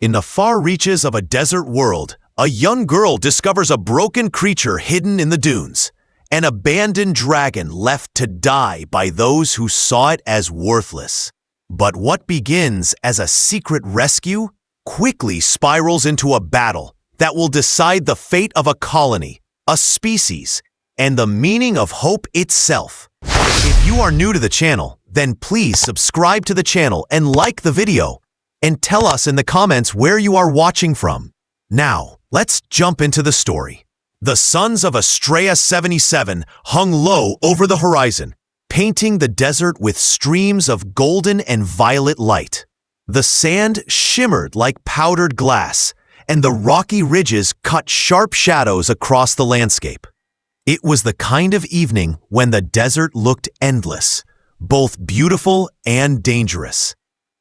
In the far reaches of a desert world, a young girl discovers a broken creature hidden in the dunes, an abandoned dragon left to die by those who saw it as worthless. But what begins as a secret rescue quickly spirals into a battle that will decide the fate of a colony, a species, and the meaning of hope itself. If you are new to the channel, then please subscribe to the channel and like the video, and tell us in the comments where you are watching from. Now, let's jump into the story. The suns of Estrella 77 hung low over the horizon, painting the desert with streams of golden and violet light. The sand shimmered like powdered glass, and the rocky ridges cut sharp shadows across the landscape. It was the kind of evening when the desert looked endless, both beautiful and dangerous.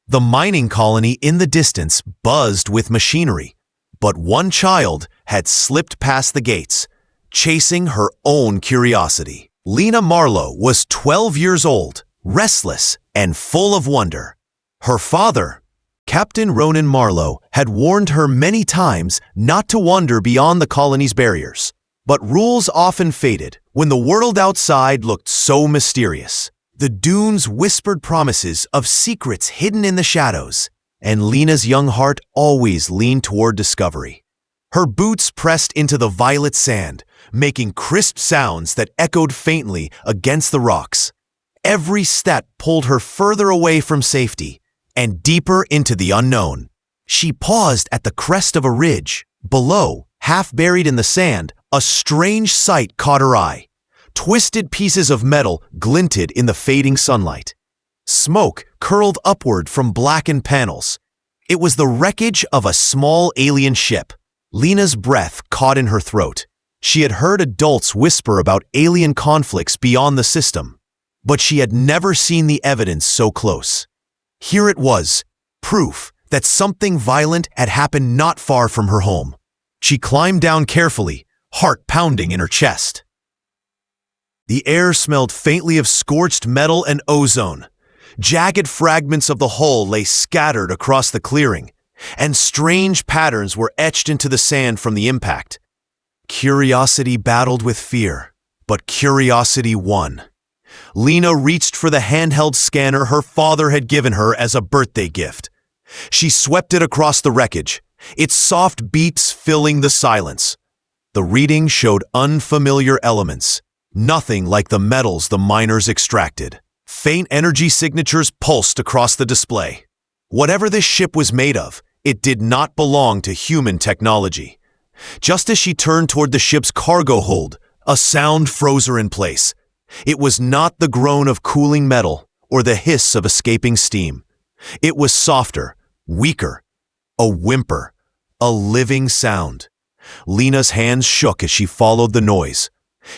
The mining colony in the distance buzzed with machinery, but one child had slipped past the gates, chasing her own curiosity. Lena Marlowe was 12 years old, restless and full of wonder. Her father, Captain Ronan Marlowe, had warned her many times not to wander beyond the colony's barriers. But rules often faded when the world outside looked so mysterious. The dunes whispered promises of secrets hidden in the shadows, and Lena's young heart always leaned toward discovery. Her boots pressed into the violet sand, making crisp sounds that echoed faintly against the rocks. Every step pulled her further away from safety and deeper into the unknown. She paused at the crest of a ridge. Below, half buried in the sand, a strange sight caught her eye. Twisted pieces of metal glinted in the fading sunlight. Smoke curled upward from blackened panels. It was the wreckage of a small alien ship. Lena's breath caught in her throat. She had heard adults whisper about alien conflicts beyond the system, but she had never seen the evidence so close. Here it was, proof that something violent had happened not far from her home. She climbed down carefully, heart pounding in her chest. The air smelled faintly of scorched metal and ozone. Jagged fragments of the hull lay scattered across the clearing, and strange patterns were etched into the sand from the impact. Curiosity battled with fear, but curiosity won. Lena reached for the handheld scanner her father had given her as a birthday gift. She swept it across the wreckage, its soft beats filling the silence. The reading showed unfamiliar elements, nothing like the metals the miners extracted. Faint energy signatures pulsed across the display. Whatever this ship was made of, it did not belong to human technology. Just as she turned toward the ship's cargo hold, a sound froze her in place. It was not the groan of cooling metal or the hiss of escaping steam. It was softer, weaker, a whimper, a living sound. Lena's hands shook as she followed the noise.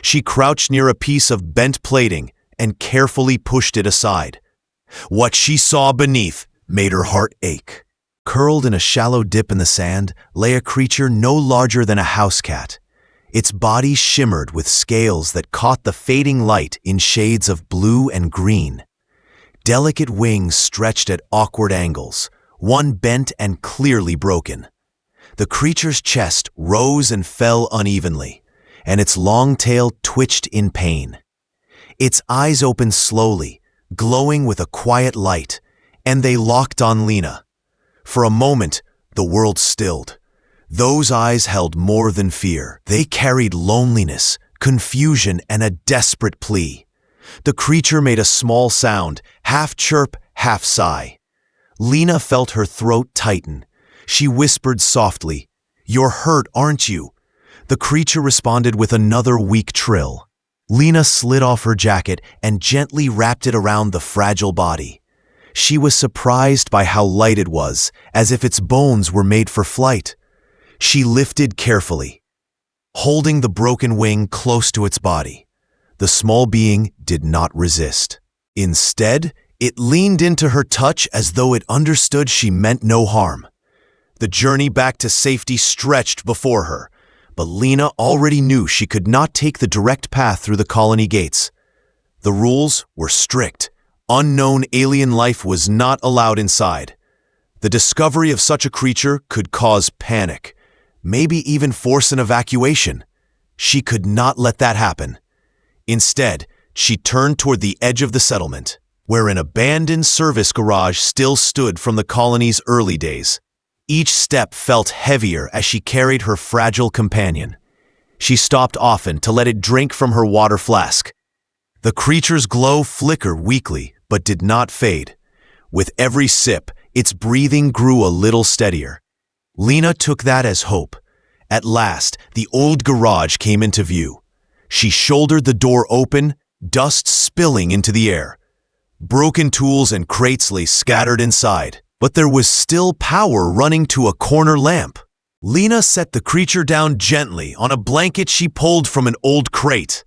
She crouched near a piece of bent plating and carefully pushed it aside. What she saw beneath made her heart ache. Curled in a shallow dip in the sand lay a creature no larger than a house cat. Its body shimmered with scales that caught the fading light in shades of blue and green. Delicate wings stretched at awkward angles, one bent and clearly broken. The creature's chest rose and fell unevenly, and its long tail twitched in pain. Its eyes opened slowly, glowing with a quiet light, and they locked on Lena. For a moment, the world stilled. Those eyes held more than fear. They carried loneliness, confusion, and a desperate plea. The creature made a small sound, half chirp, half sigh. Lena felt her throat tighten. She whispered softly, "You're hurt, aren't you?" The creature responded with another weak trill. Lena slid off her jacket and gently wrapped it around the fragile body. She was surprised by how light it was, as if its bones were made for flight. She lifted carefully, holding the broken wing close to its body. The small being did not resist. Instead, it leaned into her touch as though it understood she meant no harm. The journey back to safety stretched before her, but Lena already knew she could not take the direct path through the colony gates. The rules were strict. Unknown alien life was not allowed inside. The discovery of such a creature could cause panic, maybe even force an evacuation. She could not let that happen. Instead, she turned toward the edge of the settlement, where an abandoned service garage still stood from the colony's early days. Each step felt heavier as she carried her fragile companion. She stopped often to let it drink from her water flask. The creature's glow flickered weakly, but did not fade. With every sip, its breathing grew a little steadier. Lena took that as hope. At last, the old garage came into view. She shouldered the door open, dust spilling into the air. Broken tools and crates lay scattered inside, but there was still power running to a corner lamp. Lena set the creature down gently on a blanket she pulled from an old crate.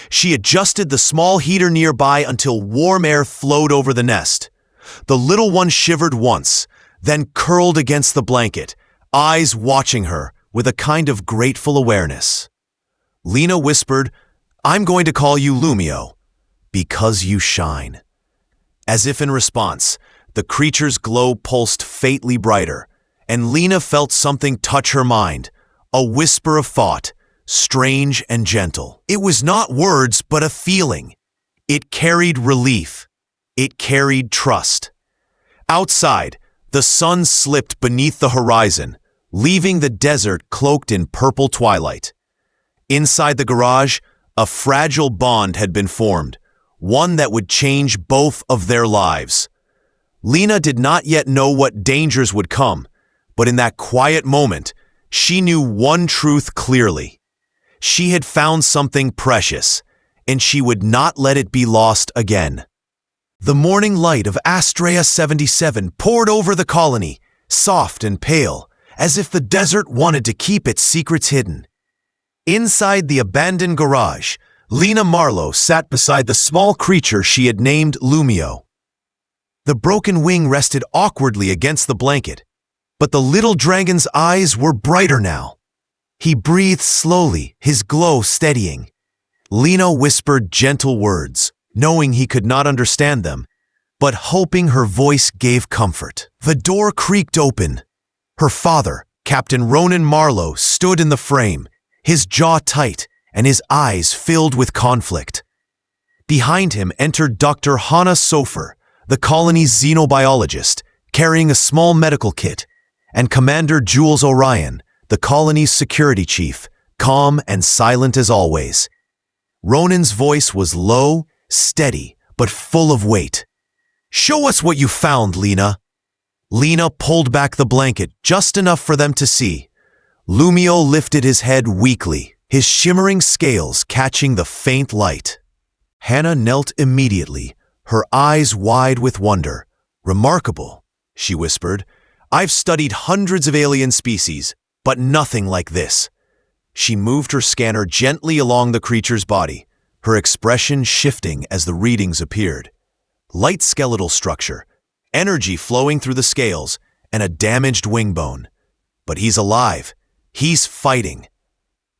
She adjusted the small heater nearby until warm air flowed over the nest. The little one shivered once, then curled against the blanket, eyes watching her with a kind of grateful awareness. Lena whispered, "I'm going to call you Lumio, because you shine." As if in response, the creature's glow pulsed faintly brighter, and Lena felt something touch her mind, a whisper of thought, strange and gentle. It was not words, but a feeling. It carried relief. It carried trust. Outside, the sun slipped beneath the horizon, leaving the desert cloaked in purple twilight. Inside the garage, a fragile bond had been formed, one that would change both of their lives. Lena did not yet know what dangers would come, but in that quiet moment, she knew one truth clearly. She had found something precious, and she would not let it be lost again. The morning light of Astrea 77 poured over the colony, soft and pale, as if the desert wanted to keep its secrets hidden. Inside the abandoned garage, Lena Marlowe sat beside the small creature she had named Lumio. The broken wing rested awkwardly against the blanket, but the little dragon's eyes were brighter now. He breathed slowly, his glow steadying. Lena whispered gentle words, knowing he could not understand them, but hoping her voice gave comfort. The door creaked open. Her father, Captain Ronan Marlowe, stood in the frame, his jaw tight and his eyes filled with conflict. Behind him entered Dr. Hannah Sofer, the colony's xenobiologist, carrying a small medical kit, and Commander Jules Orion, the colony's security chief, calm and silent as always. Ronan's voice was low, steady, but full of weight. "Show us what you found, Lena." Lena pulled back the blanket just enough for them to see. Lumio lifted his head weakly, his shimmering scales catching the faint light. Hannah knelt immediately, her eyes wide with wonder. "Remarkable," she whispered. "I've studied hundreds of alien species, but nothing like this." She moved her scanner gently along the creature's body, her expression shifting as the readings appeared. Light skeletal structure, energy flowing through the scales, and a damaged wing bone. But he's alive. He's fighting.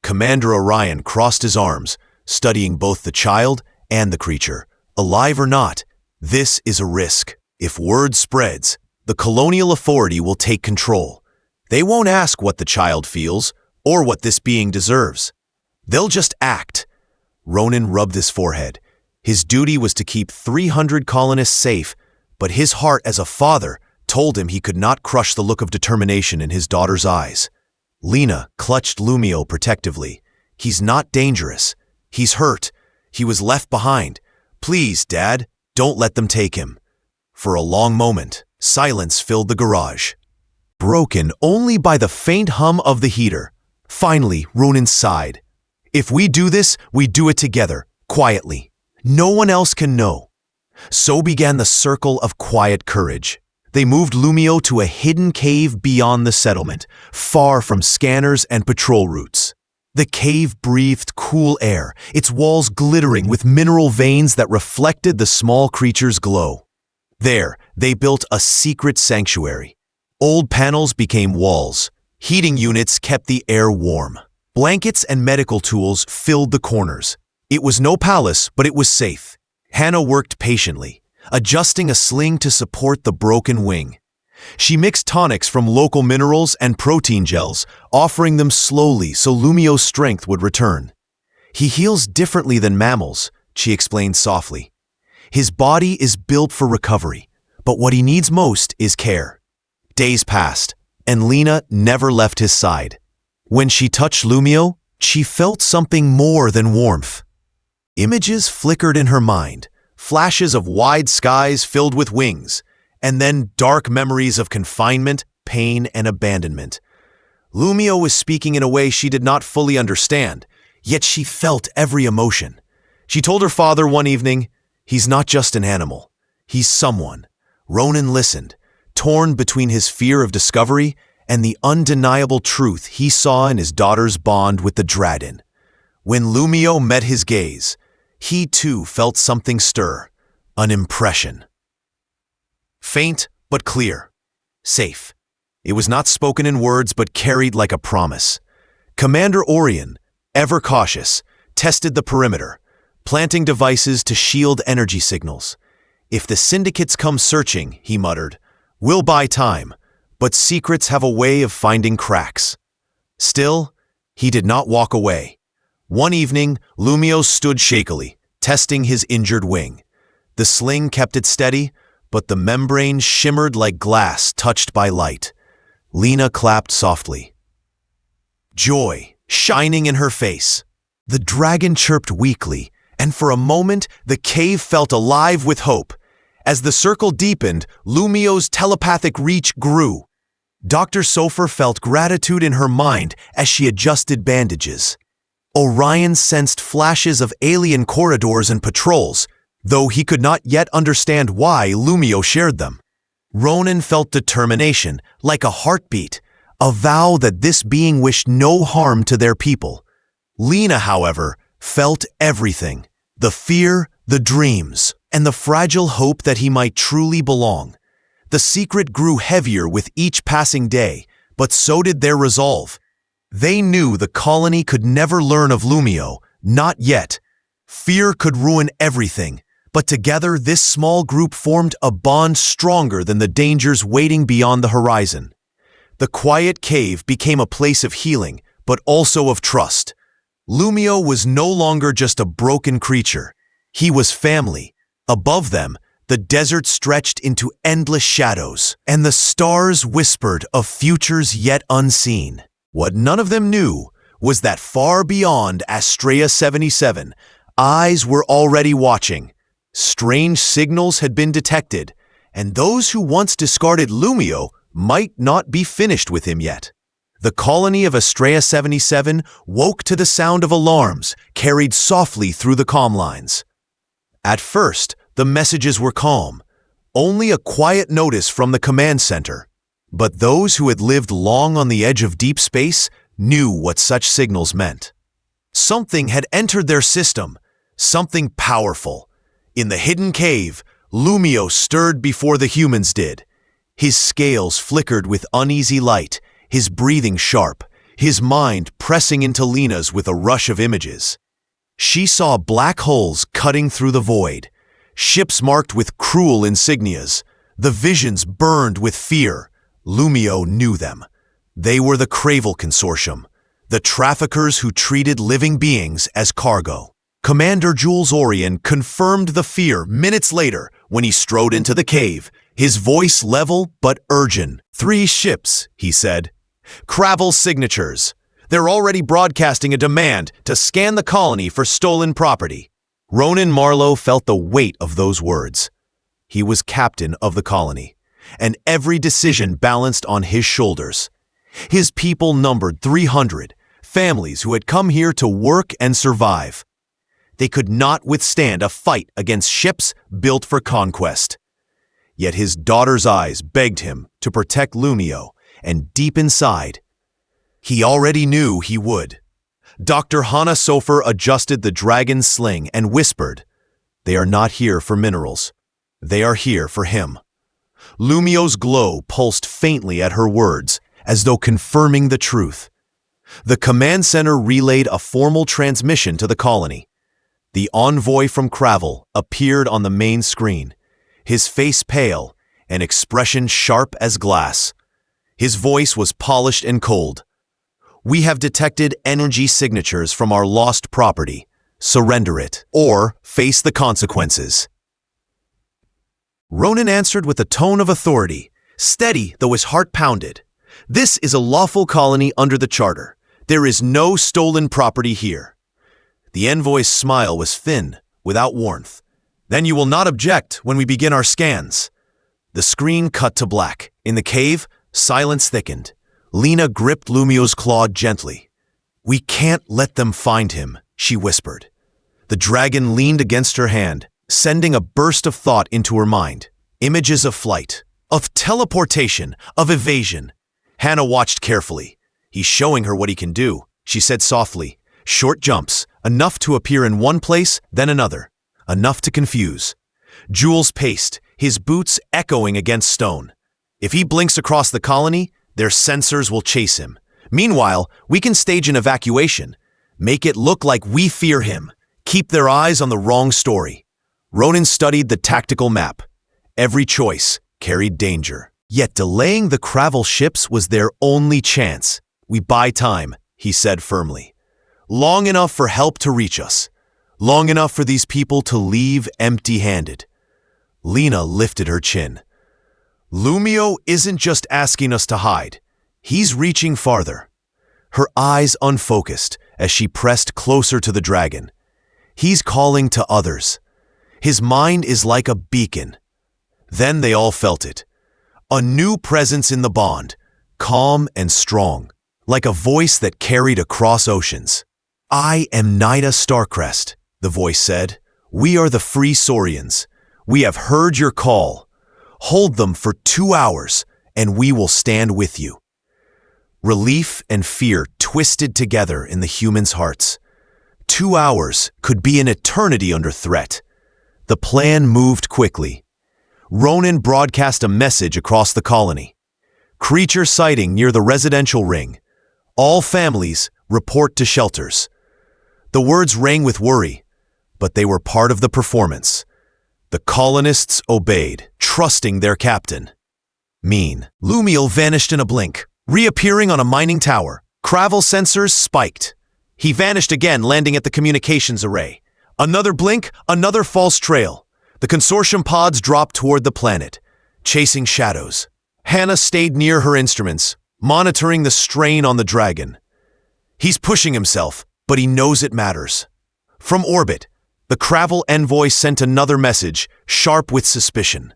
Commander Orion crossed his arms, studying both the child and the creature. Alive or not, this is a risk. If word spreads, the colonial authority will take control. They won't ask what the child feels or what this being deserves. They'll just act. Ronan rubbed his forehead. His duty was to keep 300 colonists safe, but his heart as a father told him he could not crush the look of determination in his daughter's eyes. Lena clutched Lumio protectively. "He's not dangerous. He's hurt. He was left behind. Please, Dad, don't let them take him." For a long moment, silence filled the garage, broken only by the faint hum of the heater. Finally, Ronan sighed. "If we do this, we do it together, quietly. No one else can know." So began the circle of quiet courage. They moved Lumio to a hidden cave beyond the settlement, far from scanners and patrol routes. The cave breathed cool air, its walls glittering with mineral veins that reflected the small creature's glow. There, they built a secret sanctuary. Old panels became walls. Heating units kept the air warm. Blankets and medical tools filled the corners. It was no palace, but it was safe. Hannah worked patiently, adjusting a sling to support the broken wing. She mixed tonics from local minerals and protein gels, offering them slowly so Lumio's strength would return. He heals differently than mammals, she explained softly. His body is built for recovery, but what he needs most is care. Days passed, and Lena never left his side. When she touched Lumio, she felt something more than warmth. Images flickered in her mind, flashes of wide skies filled with wings, and then dark memories of confinement, pain, and abandonment. Lumio was speaking in a way she did not fully understand, yet she felt every emotion. She told her father one evening, "He's not just an animal. He's someone." Ronan listened, torn between his fear of discovery and the undeniable truth he saw in his daughter's bond with the dragon. When Lumio met his gaze, he too felt something stir, an impression. Faint but clear. Safe. It was not spoken in words but carried like a promise. Commander Orion, ever cautious, tested the perimeter, planting devices to shield energy signals. "If the syndicates come searching," he muttered, "we'll buy time, but secrets have a way of finding cracks." Still, he did not walk away. One evening, Lumio stood shakily, testing his injured wing. The sling kept it steady, but the membrane shimmered like glass touched by light. Lena clapped softly, joy shining in her face. The dragon chirped weakly, and for a moment the cave felt alive with hope. As the circle deepened, Lumio's telepathic reach grew. Dr. Sofer felt gratitude in her mind as she adjusted bandages. Orion sensed flashes of alien corridors and patrols, though he could not yet understand why Lumio shared them. Ronan felt determination, like a heartbeat, a vow that this being wished no harm to their people. Lena, however, felt everything: the fear, the dreams, and the fragile hope that he might truly belong. The secret grew heavier with each passing day, but so did their resolve. They knew the colony could never learn of Lumio, not yet. Fear could ruin everything, but together this small group formed a bond stronger than the dangers waiting beyond the horizon. The quiet cave became a place of healing, but also of trust. Lumio was no longer just a broken creature. He was family. Above them, the desert stretched into endless shadows, and the stars whispered of futures yet unseen. What none of them knew was that far beyond Astrea 77, eyes were already watching. Strange signals had been detected, and those who once discarded Lumio might not be finished with him yet. The colony of Astrea 77 woke to the sound of alarms carried softly through the comm lines. At first, the messages were calm, only a quiet notice from the command center. But those who had lived long on the edge of deep space knew what such signals meant. Something had entered their system, something powerful. In the hidden cave, Lumio stirred before the humans did. His scales flickered with uneasy light, his breathing sharp, his mind pressing into Lena's with a rush of images. She saw black holes cutting through the void, ships marked with cruel insignias. The visions burned with fear. Lumio knew them. They were the Cravel Consortium, the traffickers who treated living beings as cargo. Commander Jules Orion confirmed the fear minutes later when he strode into the cave, his voice level but urgent. "3 ships," he said. "Cravel signatures. They're already broadcasting a demand to scan the colony for stolen property." Ronan Marlowe felt the weight of those words. He was captain of the colony, and every decision balanced on his shoulders. His people numbered 300, families who had come here to work and survive. They could not withstand a fight against ships built for conquest. Yet his daughter's eyes begged him to protect Lumio, and deep inside, he already knew he would. Dr. Hannah Sofer adjusted the dragon's sling and whispered, "They are not here for minerals. They are here for him." Lumio's glow pulsed faintly at her words, as though confirming the truth. The command center relayed a formal transmission to the colony. The envoy from Cravel appeared on the main screen, his face pale an expression sharp as glass. His voice was polished and cold. "We have detected energy signatures from our lost property. Surrender it, or face the consequences." Ronan answered with a tone of authority, steady though his heart pounded. "This is a lawful colony under the Charter. There is no stolen property here." The envoy's smile was thin, without warmth. "Then you will not object when we begin our scans." The screen cut to black. In the cave, silence thickened. Lena gripped Lumio's claw gently. "We can't let them find him," she whispered. The dragon leaned against her hand, sending a burst of thought into her mind. Images of flight, of teleportation, of evasion. Hannah watched carefully. "He's showing her what he can do," she said softly. "Short jumps, enough to appear in one place, then another. Enough to confuse." Jules paced, his boots echoing against stone. "If he blinks across the colony, their sensors will chase him. Meanwhile, we can stage an evacuation. Make it look like we fear him. Keep their eyes on the wrong story." Ronan studied the tactical map. Every choice carried danger. Yet delaying the Cravel ships was their only chance. "We buy time," he said firmly. "Long enough for help to reach us. Long enough for these people to leave empty-handed." Lena lifted her chin. "Lumio isn't just asking us to hide. He's reaching farther." Her eyes unfocused as she pressed closer to the dragon. "He's calling to others. His mind is like a beacon." Then they all felt it. A new presence in the bond, calm and strong, like a voice that carried across oceans. "I am Nida Starcrest," the voice said. "We are the Free Saurians. We have heard your call. Hold them for 2 hours, and we will stand with you." Relief and fear twisted together in the humans' hearts. 2 hours could be an eternity under threat. The plan moved quickly. Ronan broadcast a message across the colony. "Creature sighting near the residential ring. All families report to shelters." The words rang with worry, but they were part of the performance. The colonists obeyed, trusting their captain. Lumio vanished in a blink, reappearing on a mining tower. Cravel sensors spiked. He vanished again, landing at the communications array. Another blink, another false trail. The consortium pods dropped toward the planet, chasing shadows. Hannah stayed near her instruments, monitoring the strain on the dragon. "He's pushing himself, but he knows it matters." From orbit, the Cravel envoy sent another message, sharp with suspicion.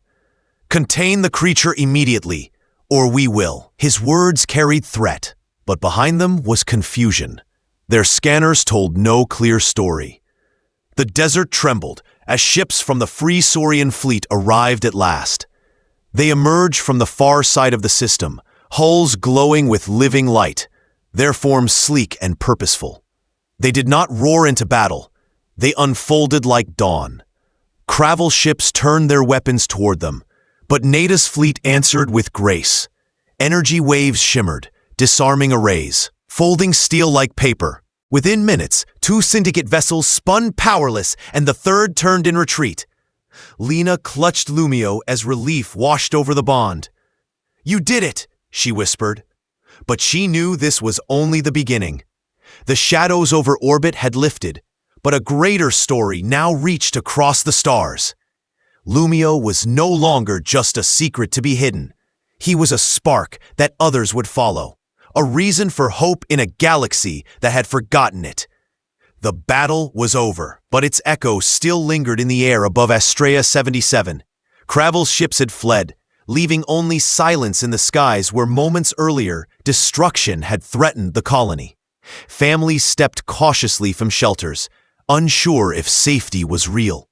"Contain the creature immediately, or we will." His words carried threat, but behind them was confusion. Their scanners told no clear story. The desert trembled as ships from the Free Saurian fleet arrived at last. They emerged from the far side of the system, hulls glowing with living light, their forms sleek and purposeful. They did not roar into battle. They unfolded like dawn. Cravel ships turned their weapons toward them, but Nada's fleet answered with grace. Energy waves shimmered, disarming arrays, folding steel like paper. Within minutes, 2 syndicate vessels spun powerless, and the third turned in retreat. Lena clutched Lumio as relief washed over the bond. "You did it," she whispered. But she knew this was only the beginning. The shadows over orbit had lifted, but a greater story now reached across the stars. Lumio was no longer just a secret to be hidden. He was a spark that others would follow. A reason for hope in a galaxy that had forgotten it. The battle was over, but its echo still lingered in the air above Astrea 77. Cravel's ships had fled, leaving only silence in the skies where moments earlier destruction had threatened the colony. Families stepped cautiously from shelters, unsure if safety was real.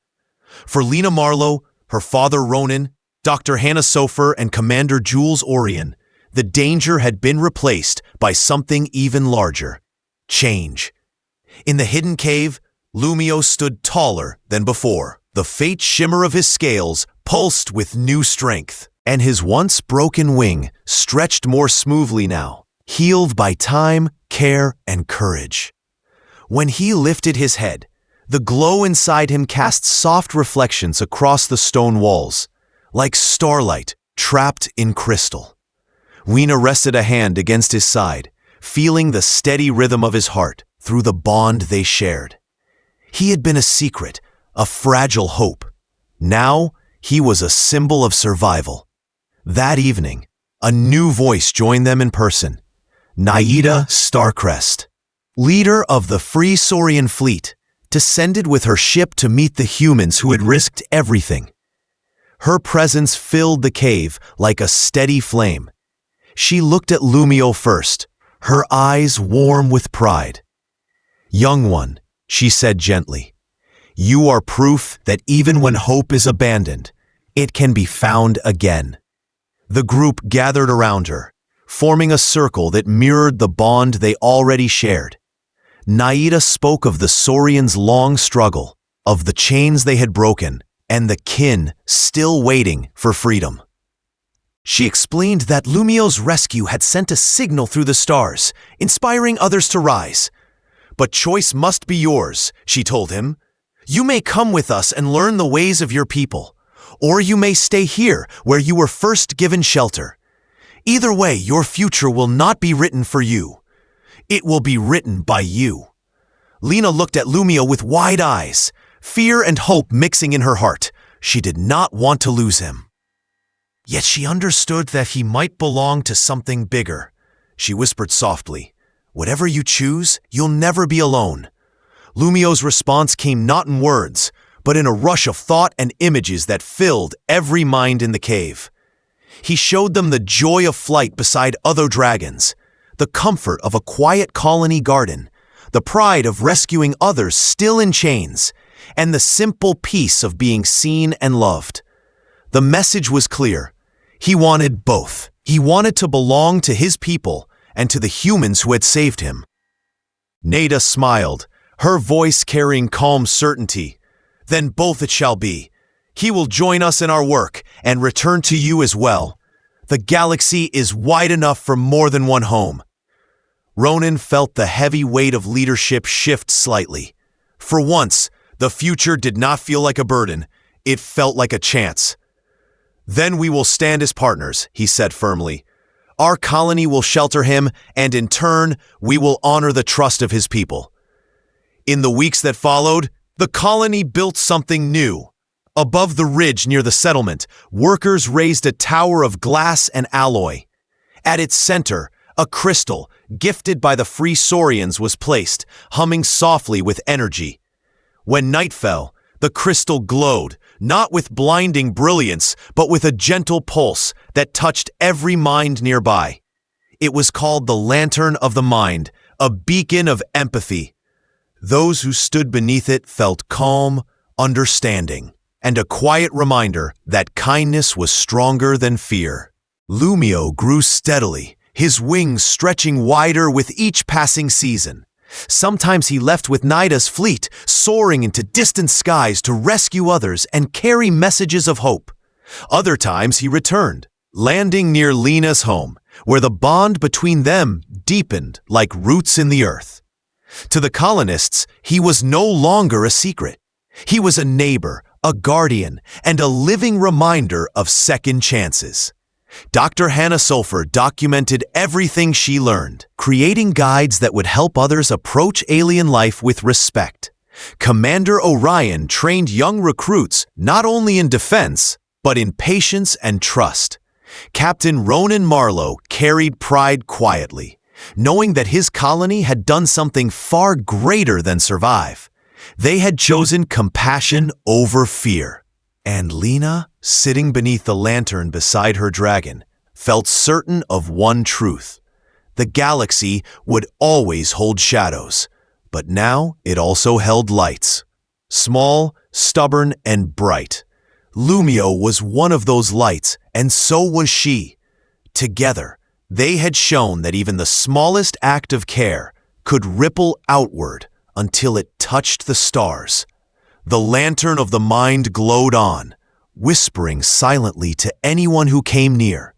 For Lena Marlowe, her father Ronan, Dr. Hannah Sofer, and Commander Jules Orion, the danger had been replaced by something even larger: change. In the hidden cave, Lumio stood taller than before. The faint shimmer of his scales pulsed with new strength, and his once broken wing stretched more smoothly now, healed by time, care, and courage. When he lifted his head, the glow inside him cast soft reflections across the stone walls, like starlight trapped in crystal. Weena rested a hand against his side, feeling the steady rhythm of his heart through the bond they shared. He had been a secret, a fragile hope. Now, he was a symbol of survival. That evening, a new voice joined them in person. Naida Starcrest, leader of the Free Saurian fleet, descended with her ship to meet the humans who had risked everything. Her presence filled the cave like a steady flame. She looked at Lumio first, her eyes warm with pride. "Young one," she said gently, "you are proof that even when hope is abandoned, it can be found again." The group gathered around her, forming a circle that mirrored the bond they already shared. Naida spoke of the Saurians' long struggle, of the chains they had broken, and the kin still waiting for freedom. She explained that Lumio's rescue had sent a signal through the stars, inspiring others to rise. "But choice must be yours," she told him. "You may come with us and learn the ways of your people, or you may stay here where you were first given shelter. Either way, your future will not be written for you. It will be written by you." Lena looked at Lumio with wide eyes, fear and hope mixing in her heart. She did not want to lose him. Yet she understood that he might belong to something bigger. She whispered softly, "Whatever you choose, you'll never be alone." Lumio's response came not in words, but in a rush of thought and images that filled every mind in the cave. He showed them the joy of flight beside other dragons, the comfort of a quiet colony garden, the pride of rescuing others still in chains, and the simple peace of being seen and loved. The message was clear. He wanted both. He wanted to belong to his people and to the humans who had saved him. Naida smiled, her voice carrying calm certainty. "Then both it shall be. He will join us in our work and return to you as well. The galaxy is wide enough for more than one home." Ronan felt the heavy weight of leadership shift slightly. For once, the future did not feel like a burden. It felt like a chance. "Then we will stand as partners," he said firmly. "Our colony will shelter him, and in turn, we will honor the trust of his people." In the weeks that followed, the colony built something new. Above the ridge near the settlement, workers raised a tower of glass and alloy. At its center, a crystal, gifted by the Free Saurians, was placed, humming softly with energy. When night fell, the crystal glowed, not with blinding brilliance, but with a gentle pulse that touched every mind nearby. It was called the Lantern of the Mind, a beacon of empathy. Those who stood beneath it felt calm, understanding, and a quiet reminder that kindness was stronger than fear. Lumio grew steadily, his wings stretching wider with each passing season. Sometimes he left with Naida's fleet, soaring into distant skies to rescue others and carry messages of hope. Other times he returned, landing near Lena's home, where the bond between them deepened like roots in the earth. To the colonists, he was no longer a secret. He was a neighbor, a guardian, and a living reminder of second chances. Dr. Hannah Sulfur documented everything she learned, creating guides that would help others approach alien life with respect. Commander Orion trained young recruits not only in defense, but in patience and trust. Captain Ronan Marlowe carried pride quietly, knowing that his colony had done something far greater than survive. They had chosen compassion over fear. And Lena, sitting beneath the lantern beside her dragon, felt certain of one truth. The galaxy would always hold shadows, but now it also held lights. Small, stubborn, and bright. Lumio was one of those lights, and so was she. Together, they had shown that even the smallest act of care could ripple outward until it touched the stars. The lantern of the mind glowed on, whispering silently to anyone who came near.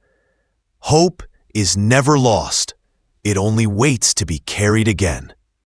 Hope is never lost. It only waits to be carried again.